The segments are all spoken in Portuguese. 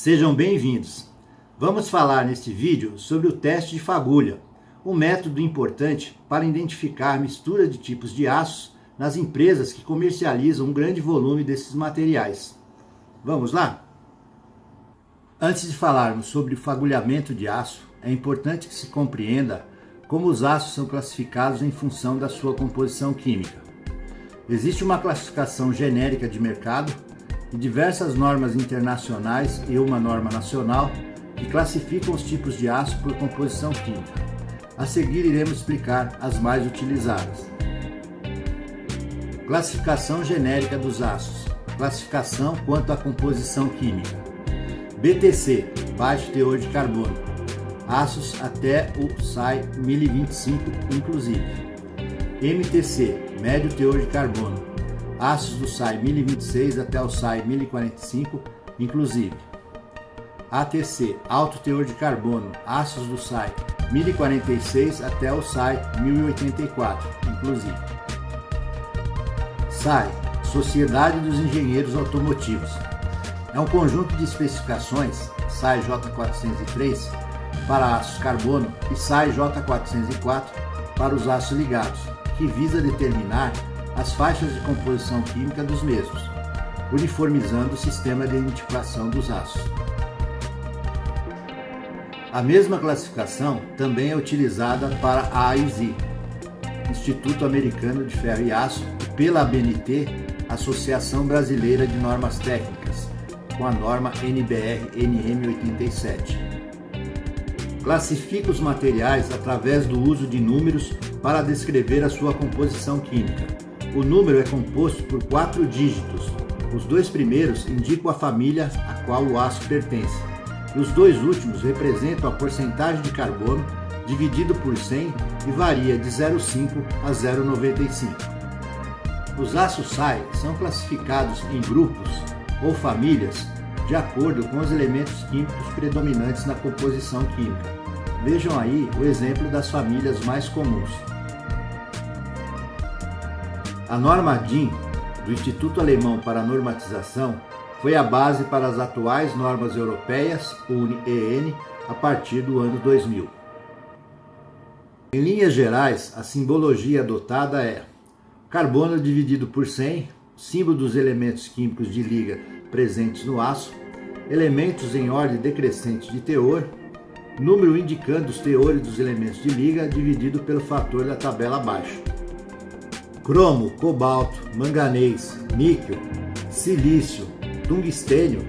Sejam bem-vindos. Vamos falar neste vídeo sobre o teste de fagulha, um método importante para identificar mistura de tipos de aços nas empresas que comercializam um grande volume desses materiais. Vamos lá? Antes de falarmos sobre o fagulhamento de aço, é importante que se compreenda como os aços são classificados em função da sua composição química. Existe uma classificação genérica de mercado e diversas normas internacionais e uma norma nacional que classificam os tipos de aço por composição química. A seguir iremos explicar as mais utilizadas. Classificação genérica dos aços. Classificação quanto à composição química. BTC, baixo teor de carbono. Aços até o SAI 1025 inclusive. MTC, médio teor de carbono. Aços do SAI 1026 até o SAI 1045 inclusive. ATC, alto teor de carbono. Aços do SAI 1046 até o SAI 1084 inclusive. SAI, Sociedade dos Engenheiros Automotivos. É um conjunto de especificações, SAI J403, para aços carbono e SAI J404 para os aços ligados, que visa determinar as faixas de composição química dos mesmos, uniformizando o sistema de identificação dos aços. A mesma classificação também é utilizada para a AISI, Instituto Americano de Ferro e Aço, e pela ABNT, Associação Brasileira de Normas Técnicas, com a norma NBR-NM 87. Classifica os materiais através do uso de números para descrever a sua composição química. O número é composto por 4 dígitos. Os 2 primeiros indicam a família a qual o aço pertence, e os 2 últimos representam a porcentagem de carbono dividido por 100 e varia de 0,5 a 0,95. Os aços SAI são classificados em grupos ou famílias de acordo com os elementos químicos predominantes na composição química. Vejam aí o exemplo das famílias mais comuns. A norma DIN, do Instituto Alemão para a Normatização, foi a base para as atuais normas europeias, UNE-EN, a partir do ano 2000. Em linhas gerais, a simbologia adotada é carbono dividido por 100, símbolo dos elementos químicos de liga presentes no aço, elementos em ordem decrescente de teor, número indicando os teores dos elementos de liga dividido pelo fator da tabela abaixo. Cromo, cobalto, manganês, níquel, silício, tungstênio,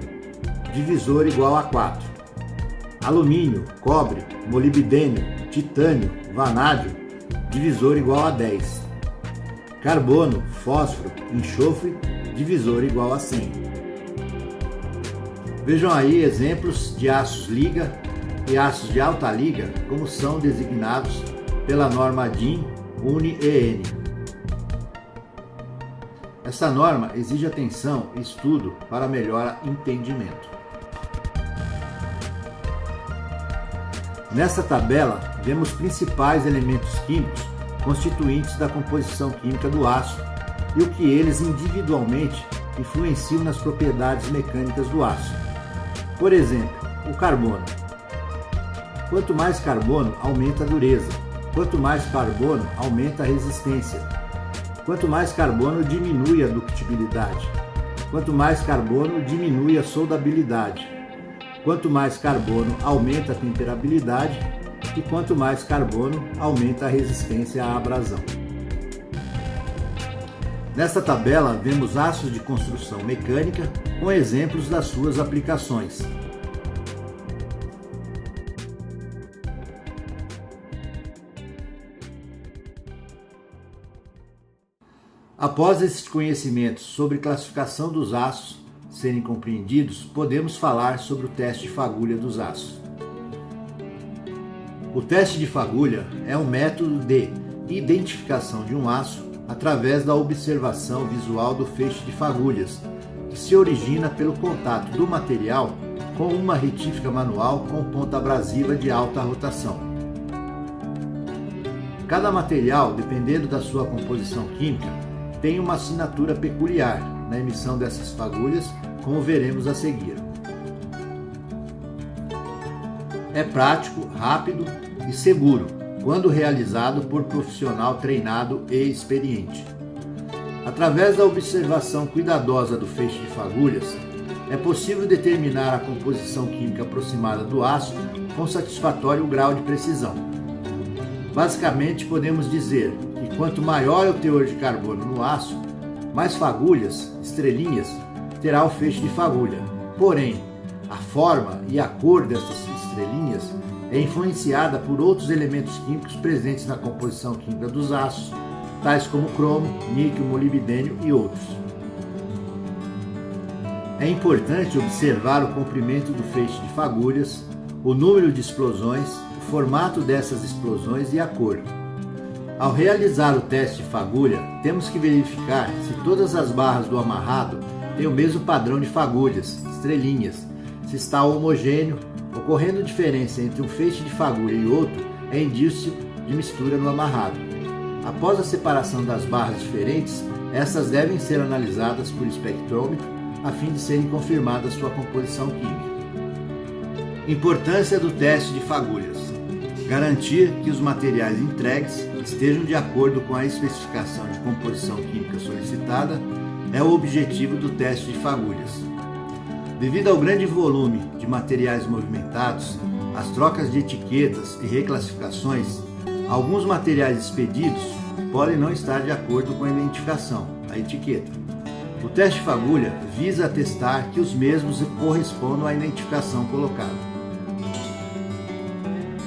divisor igual a 4. Alumínio, cobre, molibdênio, titânio, vanádio, divisor igual a 10. Carbono, fósforo, enxofre, divisor igual a 100. Vejam aí exemplos de aços liga e aços de alta liga, como são designados pela norma DIN UNE-EN. Essa norma exige atenção e estudo para melhor entendimento. Nessa tabela, vemos os principais elementos químicos constituintes da composição química do aço e o que eles individualmente influenciam nas propriedades mecânicas do aço. Por exemplo, o carbono. Quanto mais carbono, aumenta a dureza. Quanto mais carbono, aumenta a resistência. Quanto mais carbono, diminui a ductibilidade. Quanto mais carbono, diminui a soldabilidade. Quanto mais carbono, aumenta a temperabilidade. E quanto mais carbono, aumenta a resistência à abrasão. Nesta tabela, vemos aços de construção mecânica com exemplos das suas aplicações. Após esses conhecimentos sobre classificação dos aços serem compreendidos, podemos falar sobre o teste de fagulha dos aços. O teste de fagulha é um método de identificação de um aço através da observação visual do feixe de fagulhas, que se origina pelo contato do material com uma retífica manual com ponta abrasiva de alta rotação. Cada material, dependendo da sua composição química, tem uma assinatura peculiar na emissão dessas fagulhas, como veremos a seguir. É prático, rápido e seguro, quando realizado por profissional treinado e experiente. Através da observação cuidadosa do feixe de fagulhas, é possível determinar a composição química aproximada do aço com satisfatório grau de precisão. Basicamente, podemos dizer que quanto maior é o teor de carbono no aço, mais fagulhas, estrelinhas, terá o feixe de fagulha. Porém, a forma e a cor dessas estrelinhas é influenciada por outros elementos químicos presentes na composição química dos aços, tais como cromo, níquel, molibdênio e outros. É importante observar o comprimento do feixe de fagulhas, o número de explosões, o formato dessas explosões e a cor. Ao realizar o teste de fagulha, temos que verificar se todas as barras do amarrado têm o mesmo padrão de fagulhas, estrelinhas, se está homogêneo. Ocorrendo diferença entre um feixe de fagulha e outro, é indício de mistura no amarrado. Após a separação das barras diferentes, essas devem ser analisadas por espectrômetro a fim de serem confirmadas sua composição química. Importância do teste de fagulhas: garantir que os materiais entregues estejam de acordo com a especificação de composição química solicitada é o objetivo do teste de fagulhas. Devido ao grande volume de materiais movimentados, as trocas de etiquetas e reclassificações, alguns materiais expedidos podem não estar de acordo com a identificação, a etiqueta. O teste de fagulha visa atestar que os mesmos correspondam à identificação colocada.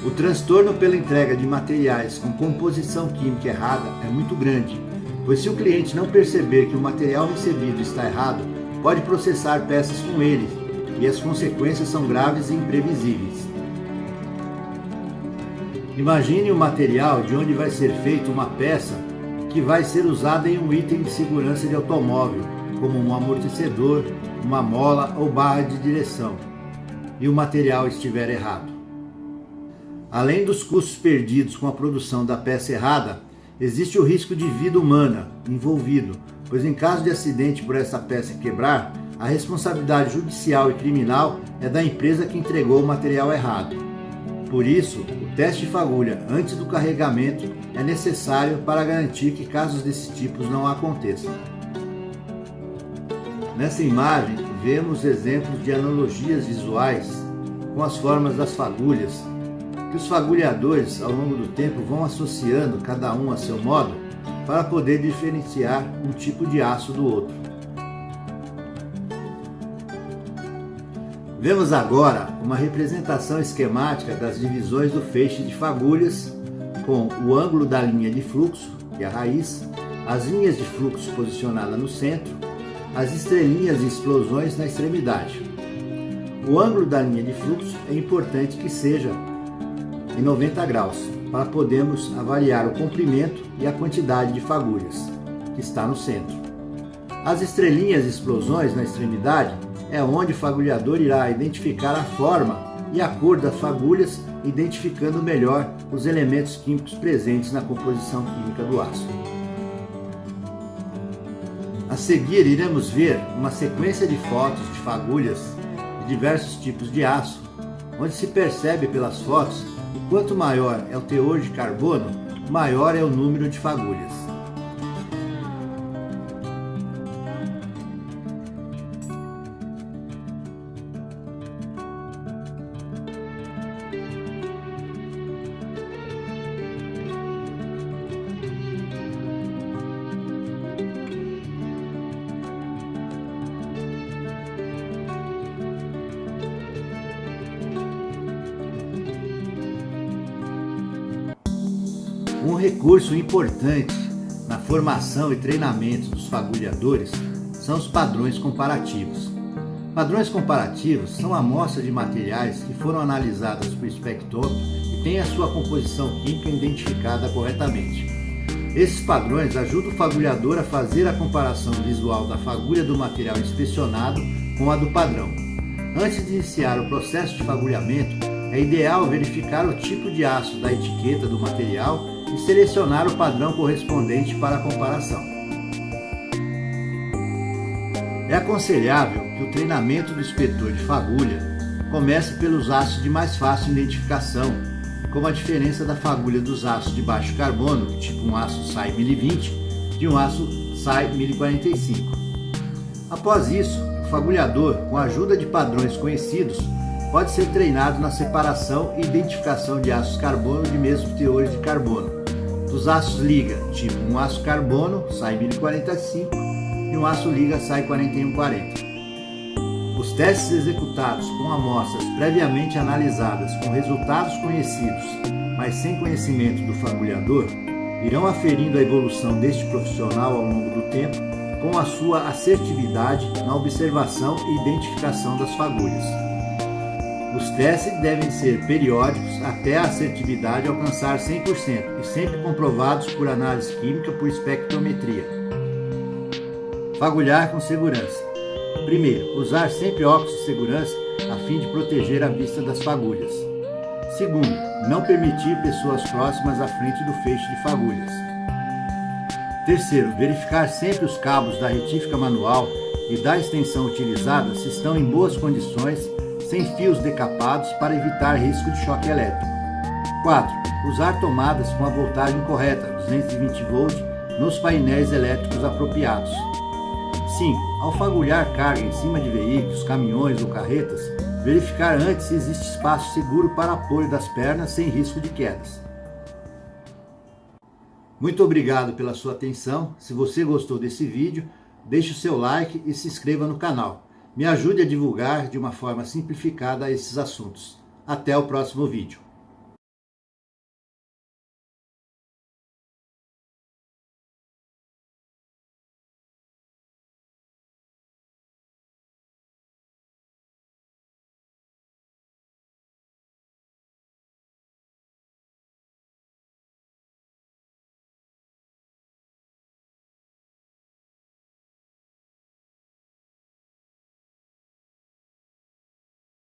O transtorno pela entrega de materiais com composição química errada é muito grande, pois se o cliente não perceber que o material recebido está errado, pode processar peças com ele, e as consequências são graves e imprevisíveis. Imagine o material de onde vai ser feita uma peça que vai ser usada em um item de segurança de automóvel, como um amortecedor, uma mola ou barra de direção, e o material estiver errado. Além dos custos perdidos com a produção da peça errada, existe o risco de vida humana envolvido, pois em caso de acidente por essa peça quebrar, a responsabilidade judicial e criminal é da empresa que entregou o material errado. Por isso, o teste de fagulha antes do carregamento é necessário para garantir que casos desse tipo não aconteçam. Nessa imagem, vemos exemplos de analogias visuais com as formas das fagulhas, que os fagulhadores, ao longo do tempo, vão associando cada um a seu modo para poder diferenciar um tipo de aço do outro. Vemos agora uma representação esquemática das divisões do feixe de fagulhas, com o ângulo da linha de fluxo, que é a raiz, as linhas de fluxo posicionadas no centro, as estrelinhas e explosões na extremidade. O ângulo da linha de fluxo é importante que seja em 90 graus, para podermos avaliar o comprimento e a quantidade de fagulhas, que está no centro. As estrelinhas e explosões na extremidade é onde o fagulhador irá identificar a forma e a cor das fagulhas, identificando melhor os elementos químicos presentes na composição química do aço. A seguir, iremos ver uma sequência de fotos de fagulhas de diversos tipos de aço, onde se percebe pelas fotos que quanto maior é o teor de carbono, maior é o número de fagulhas. Um recurso importante na formação e treinamento dos fagulhadores são os padrões comparativos. Padrões comparativos são amostras de materiais que foram analisadas por espectrômetro e têm a sua composição química identificada corretamente. Esses padrões ajudam o fagulhador a fazer a comparação visual da fagulha do material inspecionado com a do padrão. Antes de iniciar o processo de fagulhamento, é ideal verificar o tipo de aço da etiqueta do material e selecionar o padrão correspondente para a comparação. É aconselhável que o treinamento do inspetor de fagulha Comece pelos aços de mais fácil identificação, como a diferença da fagulha dos aços de baixo carbono, tipo um aço SAI 1020, de um aço SAI 1045. Após isso, o fagulhador, com a ajuda de padrões conhecidos, pode ser treinado na separação e identificação de aços carbono de mesmos teores de carbono, dos aços liga, tipo um aço carbono SAI 1045 e um aço liga SAI 4140. Os testes executados com amostras previamente analisadas com resultados conhecidos, mas sem conhecimento do fagulhador, irão aferindo a evolução deste profissional ao longo do tempo com a sua assertividade na observação e identificação das fagulhas. Os testes devem ser periódicos até a assertividade alcançar 100% e sempre comprovados por análise química por espectrometria. Fagulhar com segurança. Primeiro, usar sempre óculos de segurança a fim de proteger a vista das fagulhas. Segundo, não permitir pessoas próximas à frente do feixe de fagulhas. Terceiro, verificar sempre os cabos da retífica manual e da extensão utilizada se estão em boas condições, sem fios decapados para evitar risco de choque elétrico. 4. Usar tomadas com a voltagem correta, 220 V, nos painéis elétricos apropriados. 5. Ao fagulhar carga em cima de veículos, caminhões ou carretas, verificar antes se existe espaço seguro para apoio das pernas sem risco de quedas. Muito obrigado pela sua atenção. Se você gostou desse vídeo, deixe o seu like e se inscreva no canal. Me ajude a divulgar de uma forma simplificada esses assuntos. Até o próximo vídeo.